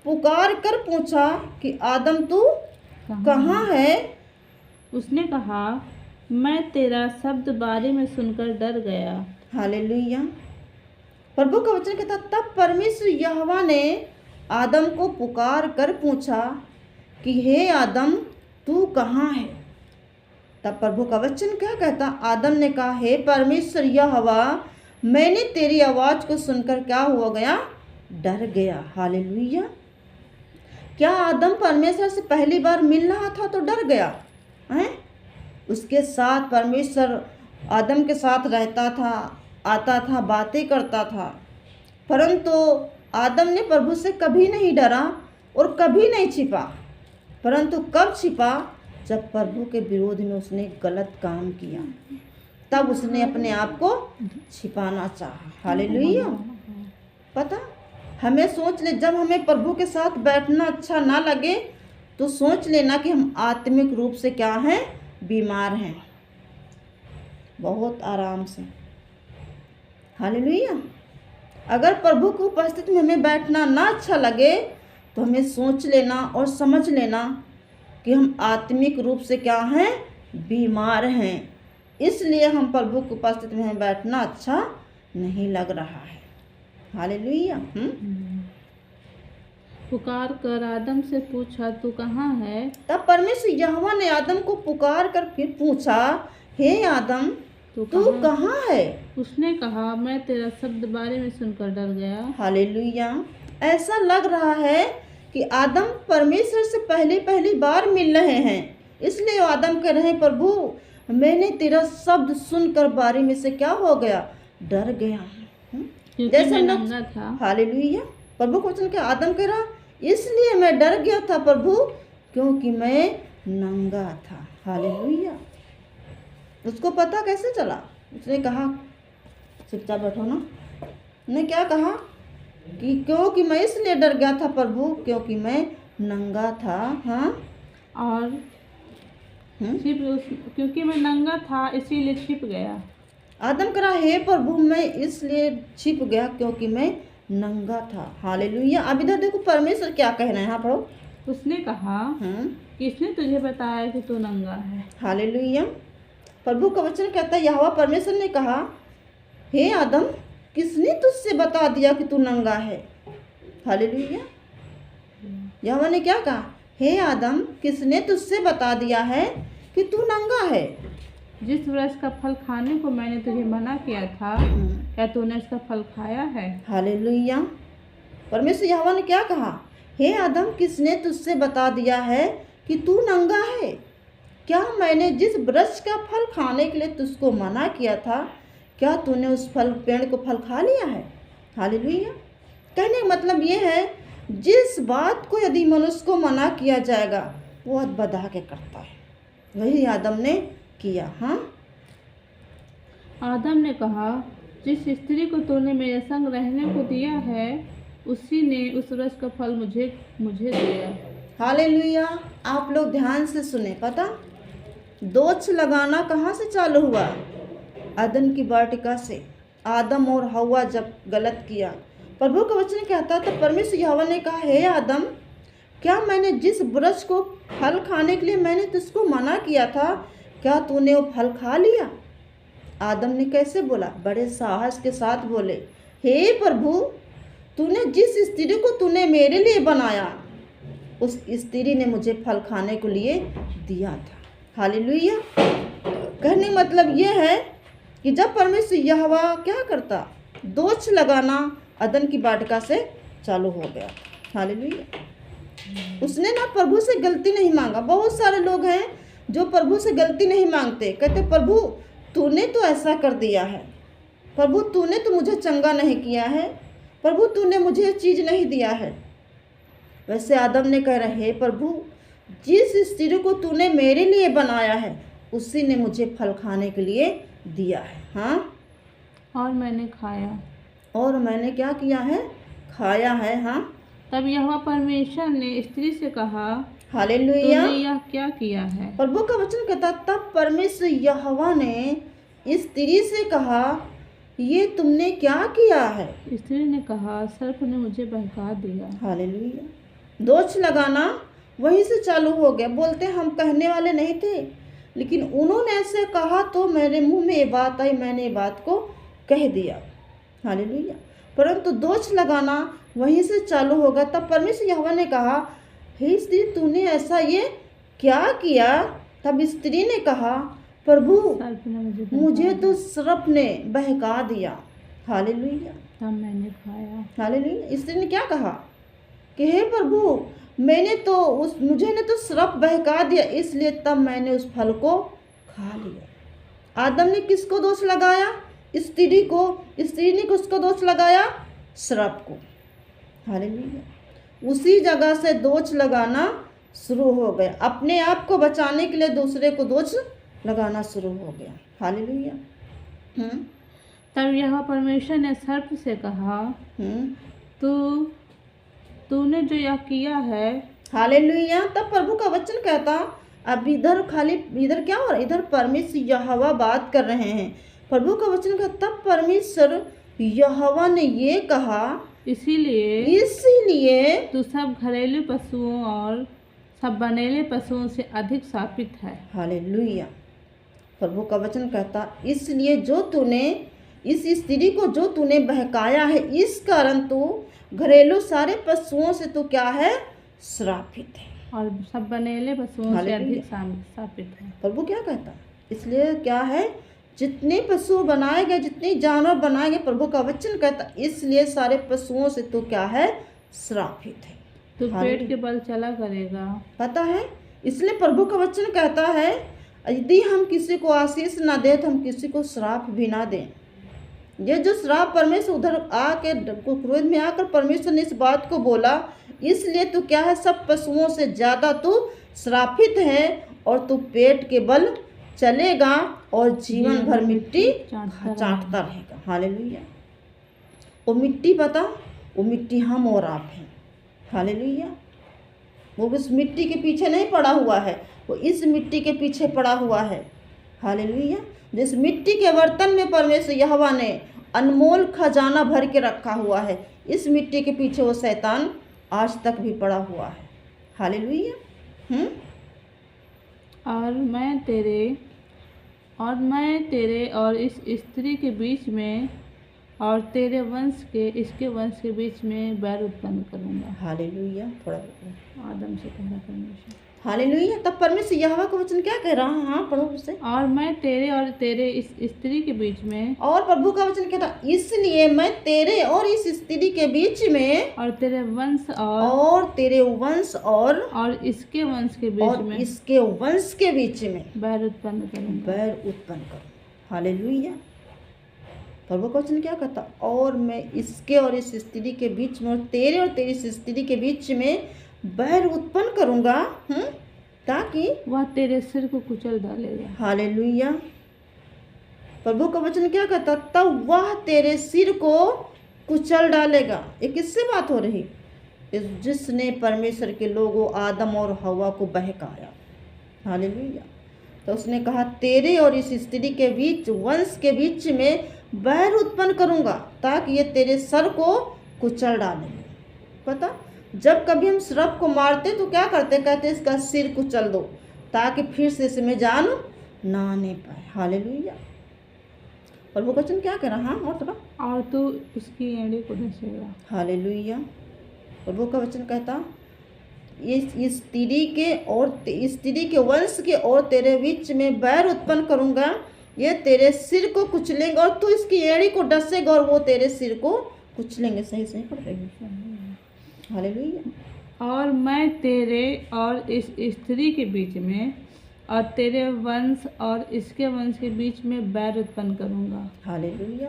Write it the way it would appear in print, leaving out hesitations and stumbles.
पुकार कर पूछा कि आदम तू कहाँ है? उसने कहा, मैं तेरा शब्द बारी में सुनकर डर गया। हालेलुया। प्रभु का वचन कहता, तब परमेश्वर यहोवा ने आदम को पुकार कर पूछा कि हे आदम तू कहाँ है? तब प्रभु का वचन क्या कहता? आदम ने कहा, हे परमेश्वर यहोवा, मैंने तेरी आवाज को सुनकर क्या हो गया? डर गया। हालेलुया। क्या आदम परमेश्वर से पहली बार मिल रहा था तो डर गया है? उसके साथ परमेश्वर आदम के साथ रहता था, आता था, बातें करता था, परंतु आदम ने प्रभु से कभी नहीं डरा और कभी नहीं छिपा। परंतु कब छिपा? जब प्रभु के विरोध में उसने गलत काम किया, तब उसने अपने आप को छिपाना चाहा। हालेलुया। पता, हमें सोच ले, जब हमें प्रभु के साथ बैठना अच्छा ना लगे तो सोच लेना कि हम आत्मिक रूप से क्या हैं? बीमार हैं। बहुत आराम से। हालेलुया। अगर प्रभु की उपस्थिति में हमें बैठना ना अच्छा लगे तो हमें सोच लेना और समझ लेना कि हम आत्मिक रूप से क्या हैं? बीमार हैं। इसलिए हम प्रभु की उपस्थिति में हमें बैठना अच्छा नहीं लग रहा है। हालेलुया। पुकार कर आदम से पूछा, तू कहाँ है? तब परमेश्वर यहोवा ने आदम को पुकार कर फिर पूछा, हे आदम तू कहाँ है? उसने कहा, मैं तेरा शब्द बारे में सुनकर डर गया। हालेलुया। ऐसा लग रहा है कि आदम परमेश्वर से पहली बार मिल रहे हैं, इसलिए आदम कह रहे हैं, प्रभु मैंने तेरा शब्द सुनकर बारी में से क्या हो गया? डर गया। जैसे मैं नंगा था। हालेलुया। प्रभु को वचन के आदम कह रहा, इसलिए मैं डर गया था प्रभु, क्योंकि मैं नंगा था। हालेलुया। उसको पता कैसे चला? उसने कहा, चुपचाप बैठो ना। ने क्या कहा कि क्योंकि मैं इसलिए डर गया था प्रभु, क्योंकि मैं नंगा था। हाँ, और क्योंकि मैं नंगा था इसीलिए छिप गया। आदम करा, हे प्रभु मैं इसलिए छिप गया क्योंकि मैं नंगा था। हालेलुया। अब इधर देखो परमेश्वर क्या कहना है। यहाँ पढ़ो। उसने कहा, किसने तुझे बताया कि तू नंगा है? हालेलुया। प्रभु का वचन कहता है, यहोवा परमेश्वर ने कहा, हे आदम किसने तुझसे बता दिया कि तू नंगा है? हालेलुया। यहोवा ने क्या कहा? हे आदम किसने तुझसे बता दिया है कि तू नंगा है? जिस वृक्ष का फल खाने को मैंने तुझे मना किया था, क्या तूने उसका फल खाया है? हालेलुया। परमेश्वर यहोवा ने क्या कहा? हे आदम किसने तुझसे बता दिया है कि तू नंगा है? क्या मैंने जिस वृक्ष का फल खाने के लिए तुझको मना किया था, क्या तूने उस पेड़ को फल खा लिया है? हालेलुया। कहने का मतलब ये है, जिस बात को यदि मनुष्य को मना किया जाएगा वो बधा के करता है। वही आदम ने किया। हाँ, आदम ने कहा, जिस स्त्री को तूने मेरे संग रहने को दिया है उसी ने उस वृक्ष का फल मुझे दिया। हालेलुया। आप लोग ध्यान से सुने। पता, दोष लगाना कहाँ से चालू हुआ? अदन की वाटिका से। आदम और हव्वा जब गलत किया, प्रभु का वचन कहता था, परमेश्वर यहोवा ने कहा, हे आदम क्या मैंने जिस वृक्ष को फल खाने के लिए मैंने तुझको मना किया था, क्या तूने वो फल खा लिया? आदम ने कैसे बोला? बड़े साहस के साथ बोले, हे प्रभु तूने जिस स्त्री को तूने मेरे लिए बनाया उस स्त्री ने मुझे फल खाने के लिए दिया था। हालेलुया। कहने मतलब ये है कि जब परमेश्वर यहोवा क्या करता, दोष लगाना अदन की वाटिका से चालू हो गया। हालेलुया। उसने ना प्रभु से गलती नहीं मांगा। बहुत सारे लोग हैं जो प्रभु से गलती नहीं मांगते, कहते प्रभु तूने तो ऐसा कर दिया है, प्रभु तूने तो मुझे चंगा नहीं किया है, प्रभु तूने मुझे चीज़ नहीं दिया है। वैसे आदम ने कह रहे, हे प्रभु जिस स्त्री को तूने मेरे लिए बनाया है उसी ने मुझे फल खाने के लिए दिया है। हाँ, और मैंने खाया। और मैंने क्या किया है? खाया है। हाँ। तब यहोवा परमेश्वर ने स्त्री से कहा, हालेलुया, तूने यह क्या किया है? प्रभु का वचन कहता, तब परमेश्वर यहोवा ने स्त्री से कहा, ये तुमने क्या किया है? स्त्री ने कहा, सर्प ने मुझे बहका दिया। हालेलुया। दोष लगाना वहीं से चालू हो गया। बोलते हम कहने वाले नहीं थे, लेकिन उन्होंने ऐसे कहा तो मेरे मुंह में ये बात आई, मैंने ये बात को कह दिया। हालेलुया। परंतु दोष लगाना वहीं से चालू होगा। तब परमेश्वर यहोवा ने कहा, हे स्त्री, तूने ऐसा ये क्या किया? तब स्त्री ने कहा, प्रभु, सर्प ने मुझे तो सर्प ने बहका दिया। हालेलुया। तब मैंने खाया। हालेलुया। स्त्री ने क्या कहा कि हे प्रभु, मुझे ने तो सर्प बहका दिया, इसलिए तब मैंने उस फल को खा लिया। आदम ने किसको दोष लगाया? स्त्री को। स्त्री ने किसको दोष लगाया? सर्प को। हालेलुया। उसी जगह से दोष लगाना शुरू हो गया। अपने आप को बचाने के लिए दूसरे को दोष लगाना शुरू हो गया। हालेलुया। तब यह परमेश्वर ने सर्प से कहा, तूने जो यह किया है। हालेलुया। तब प्रभु का वचन कहता, अब इधर क्या हो रहा है? इधर परमेश्वर यहोवा बात कर रहे हैं। प्रभु का वचन कहता, तब परमेश्वर यहोवा ने ये कहा, इसीलिए तू सब घरेलू पशुओं और सब बनेले पशुओं से अधिक शापित है। हालेलुया। प्रभु का वचन कहता, इसलिए जो तूने इस स्त्री को जो तूने बहकाया है, इस कारण तू घरेलू सारे पशुओं से तू क्या है? श्रापित है। और सब बनेले पशुओं से अधिक शापित है। प्रभु क्या कहता? इसलिए क्या है? जितने पशु बनाए गए, जितने जानवर बनाए गए, प्रभु का वचन कहता, इसलिए सारे पशुओं से तू क्या है? श्रापित है। तू पेट के बल चला करेगा। पता है? इसलिए प्रभु का वचन कहता है, यदि हम किसी को आशीष ना दें तो हम किसी को श्राप भी ना दें। ये जो श्राप परमेश्वर उधर आके क्रोध में आकर परमेश्वर ने इस बात को बोला, इसलिए तू क्या है? सब पशुओं से ज़्यादा तू श्रापित है और तू पेट के बल चलेगा और जीवन भर मिट्टी चाटता रहेगा। हालेलुया। वो मिट्टी पता, वो मिट्टी हम और आप हैं। हालेलुया। वो उस मिट्टी के पीछे नहीं पड़ा हुआ है, वो इस मिट्टी के पीछे पड़ा हुआ है। हालेलुया। जिस मिट्टी के बर्तन में परमेश्वर यहोवा ने अनमोल खजाना भर के रखा हुआ है, इस मिट्टी के पीछे वो शैतान आज तक भी पड़ा हुआ है। हालेलुया। और मैं तेरे और इस स्त्री के बीच में और तेरे वंश के इसके वंश के बीच में बैर उत्पन्न करूंगा। हालेलुया। थोड़ा आदम से कह रहा परमेश्वर। हालेलुया। तब परमेश्वर यहोवा का वचन क्या कह रहा है? हाँ, पढ़ो उससे। और मैं तेरे और तेरे इस स्त्री के बीच में। और प्रभु का वचन कहता, इसलिए मैं तेरे और इस स्त्री के बीच में और तेरे वंश और तेरे वंश और इसके वंश के बीच में, इसके वंश के बीच में बैर उत्पन्न करूंगा। हालेलुया। प्रभु का वचन क्या कहता? और मैं इसके और इस स्त्री के बीच में और तेरे इस स्त्री के बीच में बैर उत्पन्न करूंगा, ताकि वह तेरे सिर को कुचल डालेगा। हालेलुया। प्रभु का वचन क्या कहता? तब वह तेरे सिर को कुचल डालेगा। ये किससे बात हो रही? जिसने परमेश्वर के लोगों आदम और हवा को बहकाया। हालेलुया। तो उसने कहा, तेरे और इस स्त्री के बीच, वंश के बीच में बैर उत्पन्न करूंगा, ताकि ये तेरे सर को कुचल डालेंगे। पता, जब कभी हम सर्प को मारते तो क्या करते? कहते इसका सिर कुचल दो, ताकि फिर से इसमें जान ना आने पाए। हालेलुया। प्रभु का वचन क्या कह रहा? हाँ, और थोड़ा। और तू उसकी एड़ी को डसेगा। हालेलुया। प्रभु का वचन कहता, इस स्त्री के वंश के और तेरे बीच में बैर उत्पन्न करूंगा, ये तेरे सिर को कुचलेंगे और तू इसकी एड़ी को डसेगा और वो तेरे सिर को कुचलेंगे। सही पढ़ रही है। हालेलुया। और मैं तेरे और इस स्त्री के बीच में और तेरे वंश और इसके वंश के बीच में बैर उत्पन्न करूंगा। हालेलुया।